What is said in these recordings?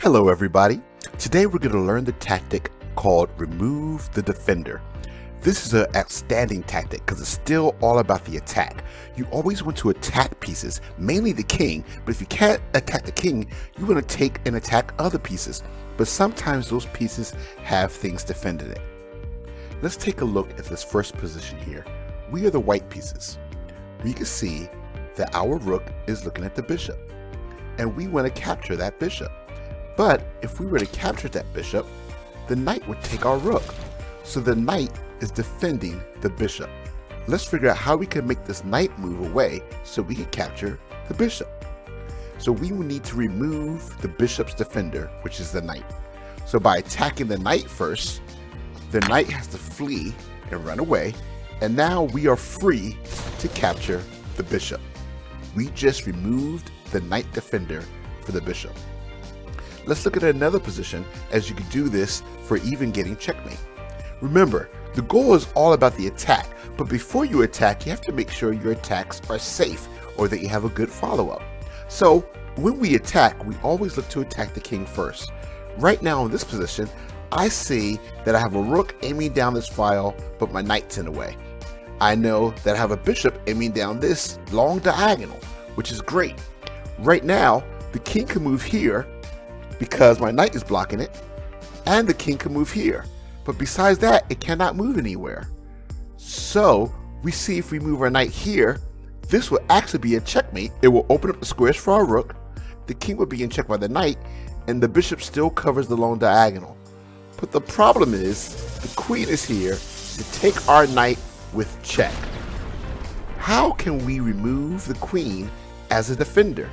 Hello everybody. Today we're going to learn the tactic called remove the defender. This is an outstanding tactic because it's still all about the attack. You always want to attack pieces, mainly the king, but if you can't attack the king, you want to take and attack other pieces. But sometimes those pieces have things defending it. Let's take a look at this first position here. We are the white pieces. We can see that our rook is looking at the bishop, and we want to capture that bishop. But if we were to capture that bishop, the knight would take our rook. So the knight is defending the bishop. Let's figure out how we can make this knight move away so we can capture the bishop. So we will need to remove the bishop's defender, which is the knight. So by attacking the knight first, the knight has to flee and run away. And now we are free to capture the bishop. We just removed the knight defender for the bishop. Let's look at another position as you can do this for even getting checkmate. Remember, the goal is all about the attack, but before you attack, you have to make sure your attacks are safe or that you have a good follow-up. So when we attack, we always look to attack the king first. Right now in this position, I see that I have a rook aiming down this file, but my knight's in the way. I know that I have a bishop aiming down this long diagonal, which is great. Right now, the king can move here because my knight is blocking it, and the king can move here. But besides that, it cannot move anywhere. So we see if we move our knight here, this will actually be a checkmate. It will open up the squares for our rook, the king would be in check by the knight, and the bishop still covers the long diagonal. But the problem is, the queen is here to take our knight with check. How can we remove the queen as a defender?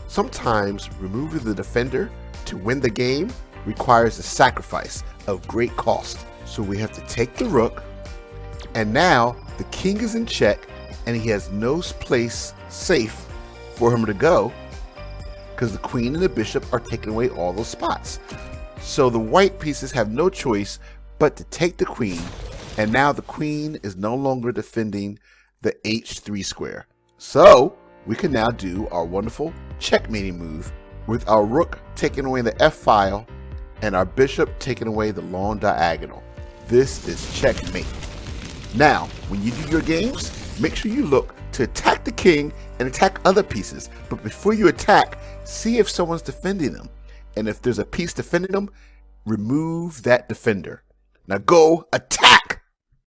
Sometimes removing the defender to win the game requires a sacrifice of great cost. So we have to take the rook, and now the king is in check and he has no place safe for him to go because the queen and the bishop are taking away all those spots. So the white pieces have no choice but to take the queen, and now the queen is no longer defending the h3 square. So we can now do our wonderful checkmating move with our rook taking away the f file and our bishop taking away the long diagonal. This is checkmate. Now, when you do your games, make sure you look to attack the king and attack other pieces. But before you attack, see if someone's defending them. And if there's a piece defending them, remove that defender. Now go attack!